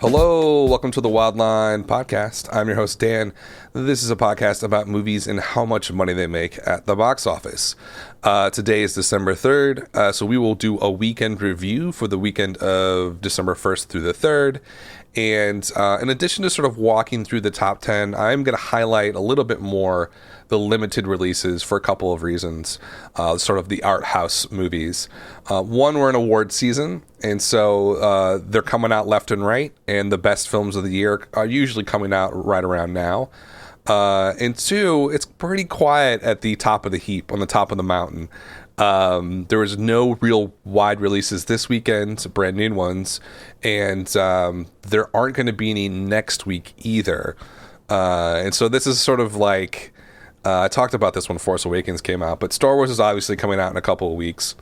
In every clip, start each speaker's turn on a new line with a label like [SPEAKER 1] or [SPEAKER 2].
[SPEAKER 1] Hello, welcome to the Wildline Podcast. I'm your host, Dan. This is a podcast about movies and how much money they make at the box office. Today is December 3rd, so we will do a weekend review for the weekend of December 1st through the 3rd. And in addition to sort of walking through the top 10, I'm going to highlight a little bit more the limited releases for a couple of reasons, sort of the art house movies. One, we're in award season, and so they're coming out left and right, and the best films of the year are usually coming out right around now. And two, it's pretty quiet at the top of the heap, on the top of the mountain. There was no real wide releases this weekend, brand new ones, and there aren't going to be any next week either. And so this is sort of like, I talked about this when Force Awakens came out, but Star Wars is obviously coming out in a couple of weeks,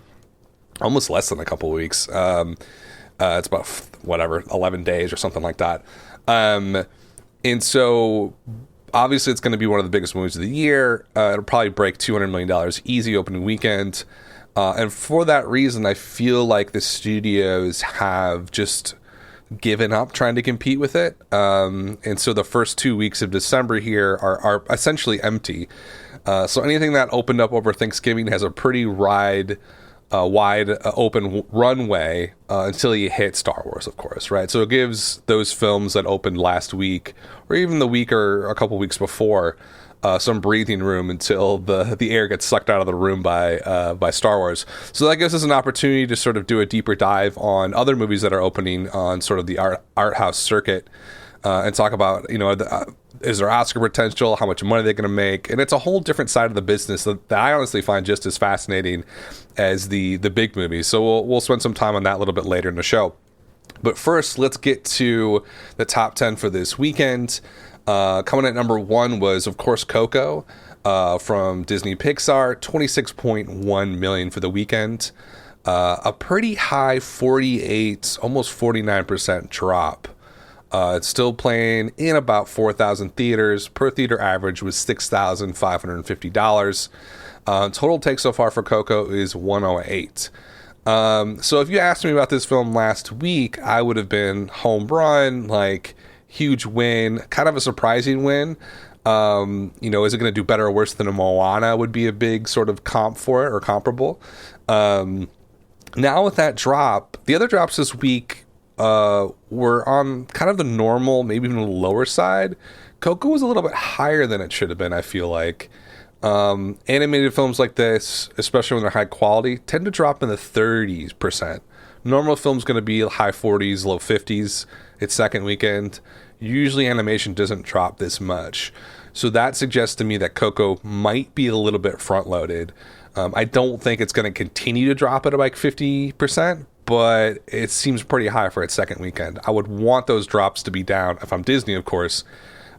[SPEAKER 1] almost less than a couple of weeks. It's about 11 days or something like that. And so obviously it's going to be one of the biggest movies of the year. It'll probably break $200 million easy opening weekend. And for that reason, I feel like the studios have just given up trying to compete with it. And so the first 2 weeks of December here are essentially empty. So anything that opened up over Thanksgiving has a pretty wide open runway until you hit Star Wars, of course, right? So it gives those films that opened last week, or even the week or a couple weeks before, some breathing room until the air gets sucked out of the room by Star Wars. So that gives us an opportunity to sort of do a deeper dive on other movies that are opening on sort of the art house circuit, and talk about, is there Oscar potential? How much money they're going to make? And it's a whole different side of the business that I honestly find just as fascinating as the big movies. So we'll spend some time on that a little bit later in the show. But first, let's get to the top 10 for this weekend. Coming at number 1 was, of course, Coco from Disney Pixar, $26.1 million for the weekend. A pretty high 48, almost 49% drop. It's still playing in about 4,000 theaters. Per theater average was $6,550. Total take so far for Coco is 108. So if you asked me about this film last week, I would have been home run, like huge win, kind of a surprising win. Is it going to do better or worse than a Moana would be a big sort of comp for it, or comparable. Now with that drop, the other drops this week were on kind of the normal, maybe even the lower side. Coco was a little bit higher than it should have been, I feel like. Animated films like this, especially when they're high quality, tend to drop in the 30%. Normal film's going to be high 40s, low 50s. Its second weekend. Usually animation doesn't drop this much. So that suggests to me that Coco might be a little bit front-loaded. I don't think it's going to continue to drop at like 50%, but it seems pretty high for its second weekend. I would want those drops to be down, if I'm Disney, of course,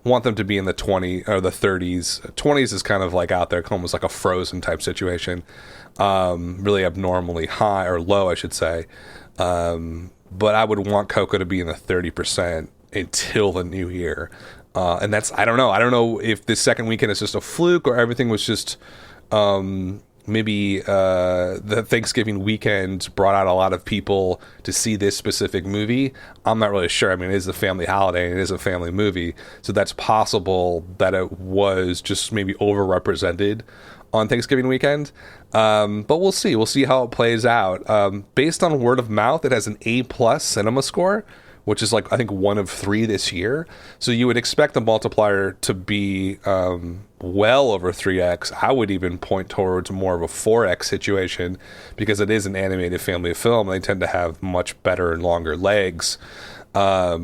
[SPEAKER 1] want them to be in the 20 or the 30s. 20s is kind of like out there, almost like a Frozen type situation. Really abnormally high, or low, I should say. But I would want Coco to be in the 30% until the new year. And that's, I don't know. I don't know if this second weekend is just a fluke, or everything was just maybe the Thanksgiving weekend brought out a lot of people to see this specific movie. I'm not really sure. I mean, it is a family holiday and it is a family movie. So that's possible that it was just maybe overrepresented on Thanksgiving weekend. But we'll see. We'll see how it plays out. Based on word of mouth, it has an A+ cinema score, which is like, I think, 1 of 3 this year. So you would expect the multiplier to be well over 3x. I would even point towards more of a 4x situation, because it is an animated family film. They tend to have much better and longer legs. But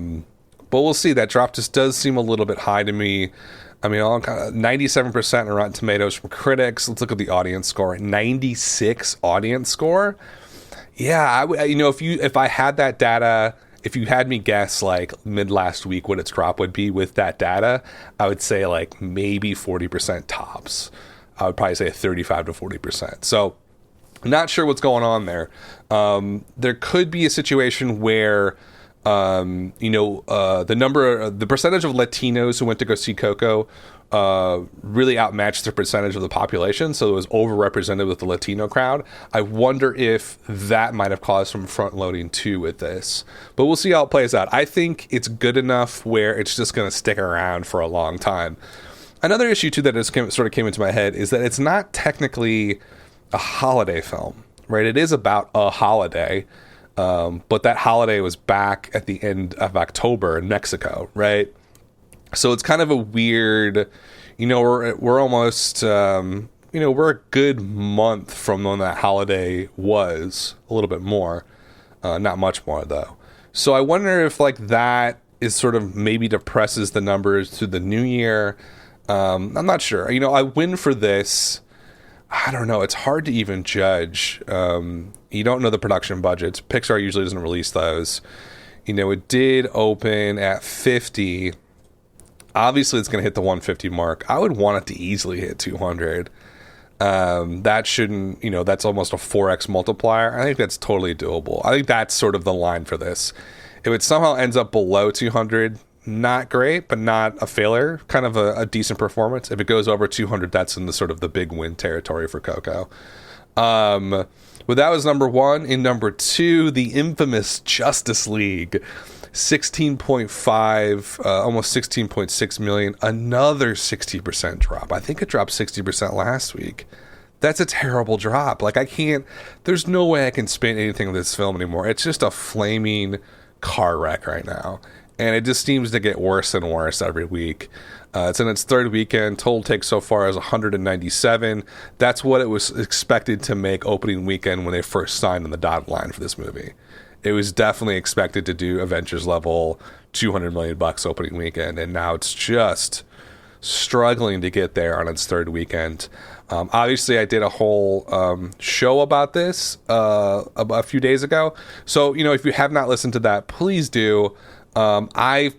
[SPEAKER 1] we'll see. That drop just does seem a little bit high to me. I mean, 97% on Rotten Tomatoes from critics. Let's look at the audience score. 96 audience score. Yeah, if I had that data, if you had me guess like mid last week what its drop would be with that data, I would say like maybe 40% tops. I would probably say 35 to 40%. So not sure what's going on there. There could be a situation where The percentage of Latinos who went to go see Coco really outmatched the percentage of the population, so it was overrepresented with the Latino crowd. I wonder if that might have caused some front loading too with this, but we'll see how it plays out. I think it's good enough where it's just going to stick around for a long time. Another issue too that sort of came into my head is that it's not technically a holiday film, right? It is about a holiday, but that holiday was back at the end of October in Mexico, right? So it's kind of a weird, we're almost, we're a good month from when that holiday was, a little bit more, not much more though. So I wonder if like that is sort of maybe depresses the numbers through the new year. I'm not sure. I win for this. I don't know. It's hard to even judge. You don't know the production budgets. Pixar usually doesn't release those. It did open at 50. Obviously, it's going to hit the 150 mark. I would want it to easily hit 200. That shouldn't, that's almost a 4x multiplier. I think that's totally doable. I think that's sort of the line for this. If it somehow ends up below 200, not great, but not a failure. Kind of a decent performance. If it goes over 200, that's in the sort of the big win territory for Coco. Well, that was number one. In number two, the infamous Justice League. 16.5, almost 16.6 million, another 60% drop. I think it dropped 60% last week. That's a terrible drop. Like, there's no way I can spin anything with this film anymore. It's just a flaming car wreck right now. And it just seems to get worse and worse every week. It's in its third weekend. Total take so far is 197. That's what it was expected to make opening weekend when they first signed on the dotted line for this movie. It was definitely expected to do Avengers level $200 million opening weekend, and now it's just struggling to get there on its third weekend. Obviously, I did a whole show about this a few days ago. So, if you have not listened to that, please do. I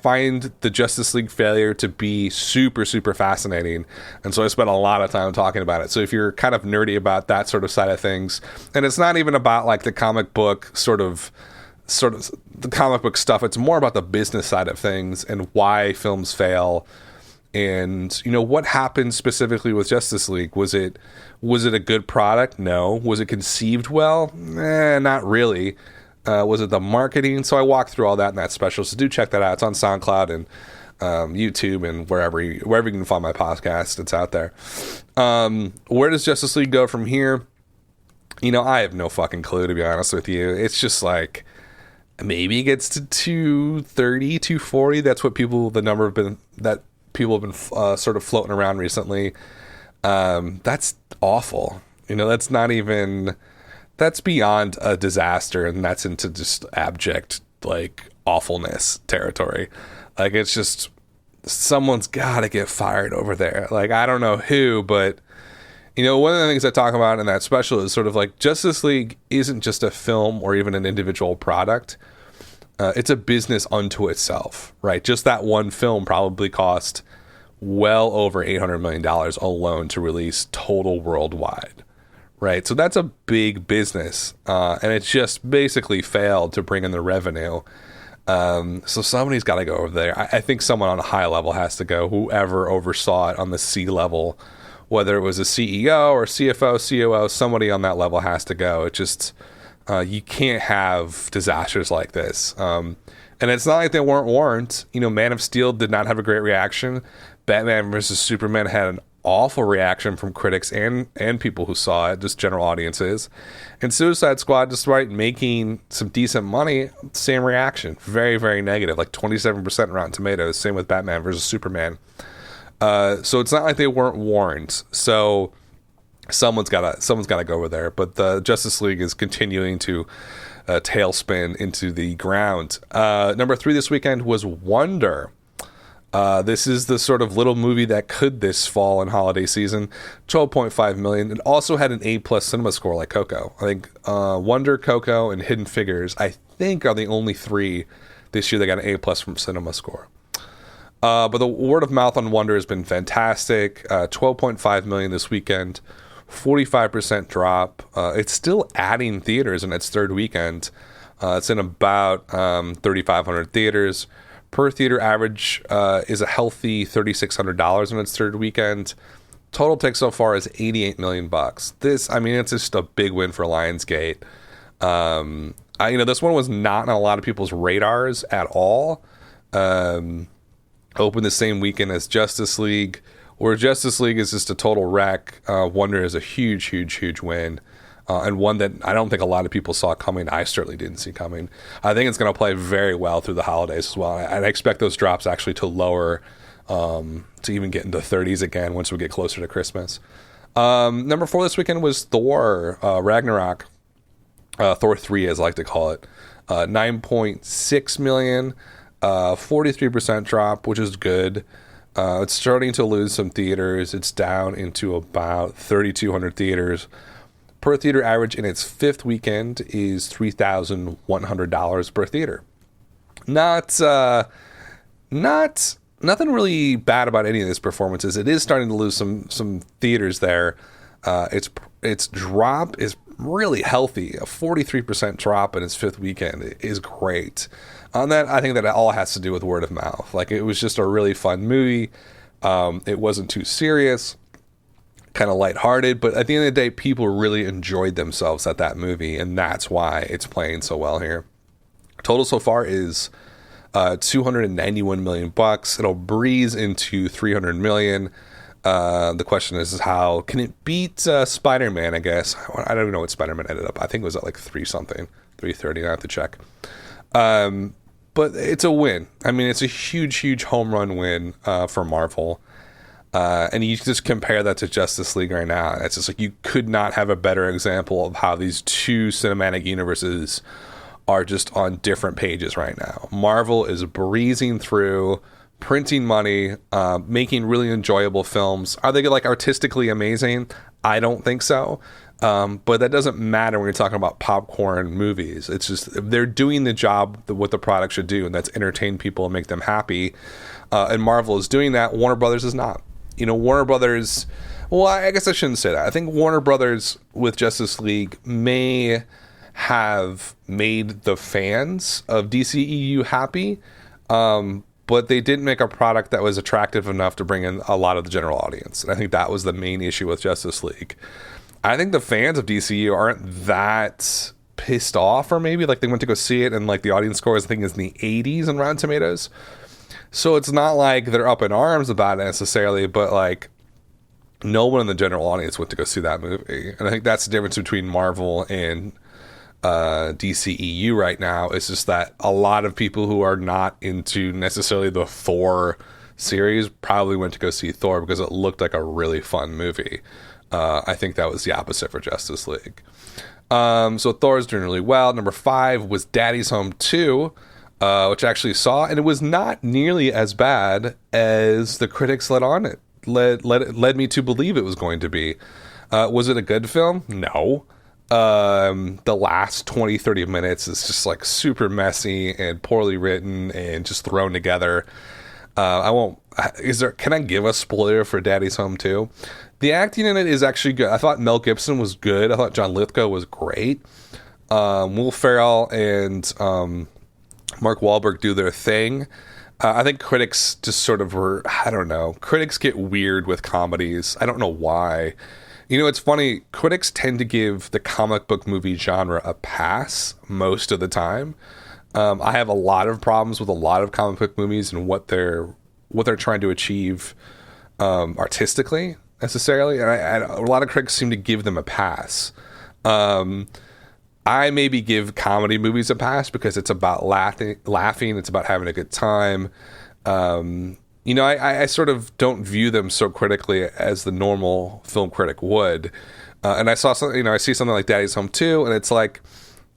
[SPEAKER 1] find the Justice League failure to be super, super fascinating. And so I spent a lot of time talking about it. So if you're kind of nerdy about that sort of side of things, and it's not even about like the comic book sort of the comic book stuff, it's more about the business side of things and why films fail. And, what happened specifically with Justice League? Was it a good product? No. Was it conceived well? Not really. Was it the marketing? So I walked through all that in that special. So do check that out. It's on SoundCloud and YouTube and wherever you can find my podcast. It's out there. Where does Justice League go from here? I have no fucking clue, to be honest with you. It's just like maybe it gets to 230, 240. That's what the number have been that people have been sort of floating around recently. That's awful. That's not even. That's beyond a disaster, and that's into just abject, like, awfulness territory. Like, it's just, someone's got to get fired over there. Like, I don't know who, but, one of the things I talk about in that special is sort of like, Justice League isn't just a film or even an individual product. It's a business unto itself, right? Just that one film probably cost well over $800 million alone to release total worldwide. Right, so that's a big business, and it just basically failed to bring in the revenue. So somebody's got to go over there. I think someone on a high level has to go, whoever oversaw it on the C level, whether it was a CEO or CFO, COO, somebody on that level has to go. It just, you can't have disasters like this. And it's not like they weren't warned. Man of Steel did not have a great reaction. Batman versus Superman had an awful reaction from critics and people who saw it, just general audiences. And Suicide Squad, despite making some decent money, same reaction. Very, very negative, like 27% Rotten Tomatoes. Same with Batman versus Superman. So it's not like they weren't warned. So someone's got to go over there. But the Justice League is continuing to tailspin into the ground. Number 3 this weekend was Wonder. This is the sort of little movie that could this fall and holiday season. 12.5 million. It also had an A+ cinema score like Coco. I think Wonder, Coco, and Hidden Figures, I think, are the only 3 this year that got an A+ from cinema score. But the word of mouth on Wonder has been fantastic. 12.5 million this weekend. 45% drop. It's still adding theaters in its third weekend. It's in about 3,500 theaters. Per theater average is a healthy $3,600 in its third weekend. Total take so far is $88 million. It's just a big win for Lionsgate. This one was not on a lot of people's radars at all. Opened the same weekend as Justice League, where Justice League is just a total wreck. Wonder is a huge, huge, huge win. And one that I don't think a lot of people saw coming. I certainly didn't see coming. I think it's going to play very well through the holidays as well. And I expect those drops actually to lower to even get into 30s again once we get closer to Christmas. Number 4 this weekend was Thor Ragnarok. Thor 3, as I like to call it. 9.6 million, 43% drop, which is good. It's starting to lose some theaters. It's down into about 3,200 theaters. Per theater average in its fifth weekend is $3,100 per theater. Nothing really bad about any of these performances. It is starting to lose some theaters there. Its drop is really healthy. A 43% drop in its fifth weekend is great. On that, I think that it all has to do with word of mouth. Like, it was just a really fun movie. It wasn't too serious, kind of lighthearted, but at the end of the day, people really enjoyed themselves at that movie, and that's why it's playing so well here. Total so far is $291 million. It'll breeze into $300 million. The question is how can it beat Spider-Man? I guess I don't know what Spider-Man ended up. I think it was at like 330. I have to check. But it's a win. I mean, it's a huge, huge home run win for Marvel. And you just compare that to Justice League right now. It's just like you could not have a better example of how these two cinematic universes are just on different pages right now. Marvel is breezing through, printing money, making really enjoyable films. Are they like artistically amazing? I don't think so. But that doesn't matter when you're talking about popcorn movies. It's just they're doing the job what the product should do, and that's entertain people and make them happy. And Marvel is doing that. Warner Brothers is not. Warner Brothers. Well, I guess I shouldn't say that. I think Warner Brothers with Justice League may have made the fans of DCEU happy, but they didn't make a product that was attractive enough to bring in a lot of the general audience. And I think that was the main issue with Justice League. I think the fans of DCU aren't that pissed off, or maybe like they went to go see it and like the audience score I think is in the 80s on Rotten Tomatoes. So it's not like they're up in arms about it necessarily, but like no one in the general audience went to go see that movie. And I think that's the difference between Marvel and DCEU right now. It's just that a lot of people who are not into necessarily the Thor series probably went to go see Thor because it looked like a really fun movie. I think that was the opposite for Justice League. So Thor's doing really well. Number 5 was Daddy's Home 2, which I actually saw, and it was not nearly as bad as the critics led me to believe it was going to be. Was it a good film? No. The last 20-30 minutes is just like super messy and poorly written and just thrown together. Can I give a spoiler for Daddy's Home 2? The acting in it is actually good. I thought Mel Gibson was good. I thought John Lithgow was great. Will Ferrell and Mark Wahlberg do their thing. I think critics just sort of were, I don't know. Critics get weird with comedies. I don't know why. It's funny. Critics tend to give the comic book movie genre a pass most of the time. I have a lot of problems with a lot of comic book movies and what they're trying to achieve artistically necessarily, and a lot of critics seem to give them a pass. I maybe give comedy movies a pass because it's about laughing. It's about having a good time. I sort of don't view them so critically as the normal film critic would. And I saw something, I see something like Daddy's Home 2, and it's like,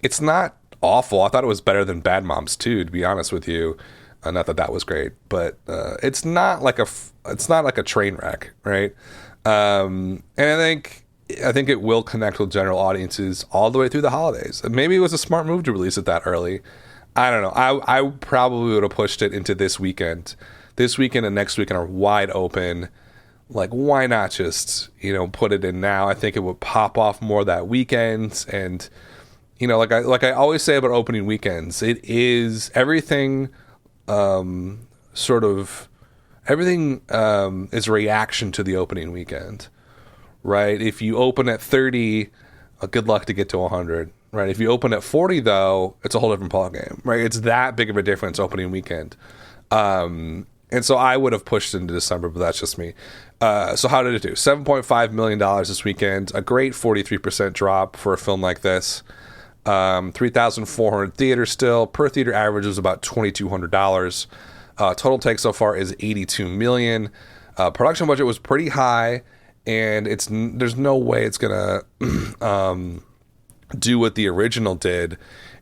[SPEAKER 1] it's not awful. I thought it was better than Bad Moms 2, to be honest with you. Not that was great, but it's not like a train wreck, right? And I think it will connect with general audiences all the way through the holidays. And maybe it was a smart move to release it that early. I don't know. I probably would have pushed it into this weekend. This weekend and next weekend are wide open. Like, why not just, put it in now? I think it would pop off more that weekend. And, like I always say about opening weekends, it is everything. Sort of everything is a reaction to the opening weekend, right? If you open at 30, good luck to get to 100, right? If you open at 40, though, it's a whole different ballgame, right? It's that big of a difference opening weekend. And so I would have pushed into December, but that's just me. So how did it do? $7.5 million this weekend, a great 43% drop for a film like this. 3,400 theaters still. Per theater average was about $2,200. Total take so far is $82 million. Production budget was pretty high, and there's no way it's gonna do what the original did.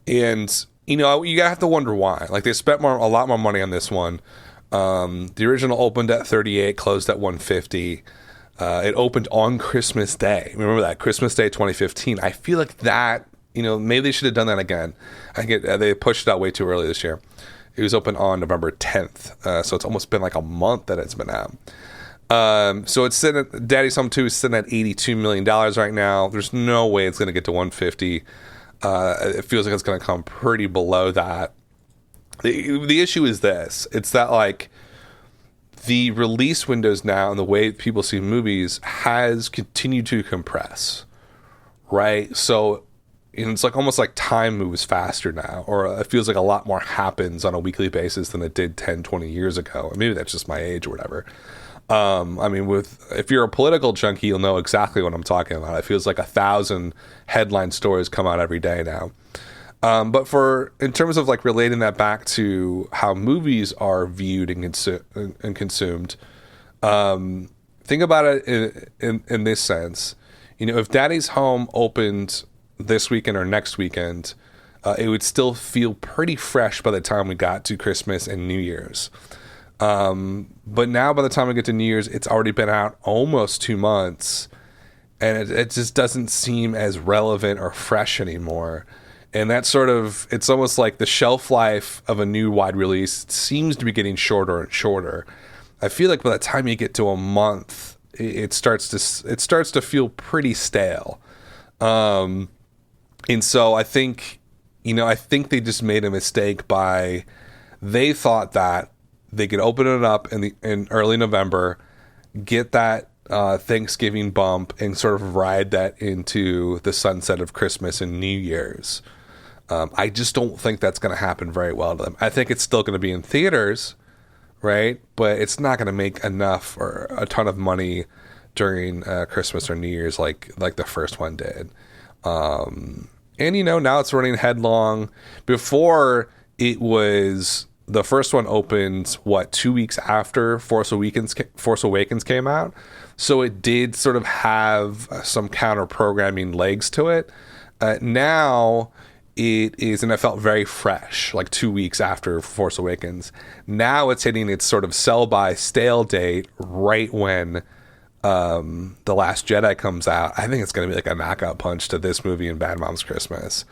[SPEAKER 1] And you have to wonder why. Like, they spent a lot more money on this one. The original opened at 38, closed at 150. It opened on Christmas Day. Remember that, Christmas Day 2015. I feel like that, maybe they should have done that again. I think they pushed it out way too early this year. It was open on November 10th, so it's almost been like a month that it's been out. So it's sitting at Daddy's Home 2 is sitting at $82 million right now. There's no way it's going to get to 150. It feels like it's going to come pretty below that. The issue is this. It's that, like, the release windows now and the way people see movies has continued to compress, right? So it's like almost like time moves faster now, or it feels like a lot more happens on a weekly basis than it did 10, 20 years ago. Maybe that's just my age or whatever. If you're a political junkie, you'll know exactly what I'm talking about. It feels like 1,000 headline stories come out every day now. But in terms of like relating that back to how movies are viewed and consumed, think about it in this sense. If Daddy's Home opened this weekend or next weekend, it would still feel pretty fresh by the time we got to Christmas and New Year's. But now by the time we get to New Year's, it's already been out almost 2 months, and it just doesn't seem as relevant or fresh anymore. And that's it's almost like the shelf life of a new wide release seems to be getting shorter and shorter. I feel like by the time you get to a month, it starts to feel pretty stale. And so I think they just made a mistake they thought that they could open it up in early November, get that Thanksgiving bump, and sort of ride that into the sunset of Christmas and New Year's. I just don't think that's going to happen very well to them. I think it's still going to be in theaters, right? But it's not going to make enough or a ton of money during Christmas or New Year's like the first one did. And now it's running headlong. Before, it was the first one opened 2 weeks after Force Awakens came out, so it did sort of have some counter programming legs to it. Now it is, and it felt very fresh, like 2 weeks after Force Awakens. Now it's hitting its sort of sell by stale date right when The Last Jedi comes out. I think it's going to be like a knockout punch to this movie and Bad Moms Christmas.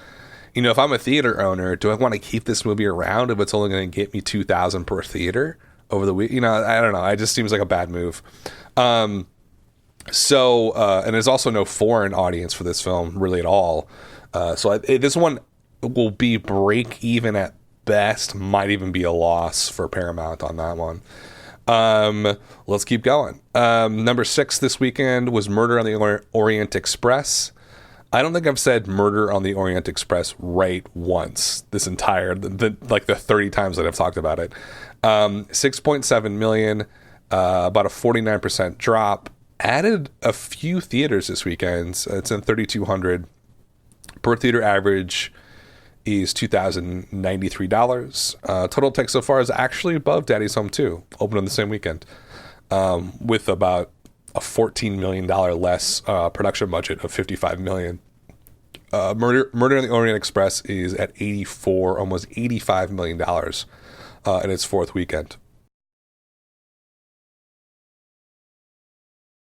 [SPEAKER 1] If I'm a theater owner, do I want to keep this movie around if it's only going to get me $2,000 per theater over the week? I don't know. It just seems like a bad move. And there's also no foreign audience for this film really at all. This one will be break even at best, might even be a loss for Paramount on that one. Let's keep going. Number 6 this weekend was Murder on the Orient Express. I don't think I've said Murder on the Orient Express right once this entire, the 30 times that I've talked about it. 6.7 million, about a 49% drop. Added a few theaters this weekend. It's in 3,200. Per theater average is $2,093. Total take so far is actually above Daddy's Home 2, open on the same weekend, with about a $14 million less production budget of $55 million. Murder on the Orient Express is at almost $85 million in its fourth weekend.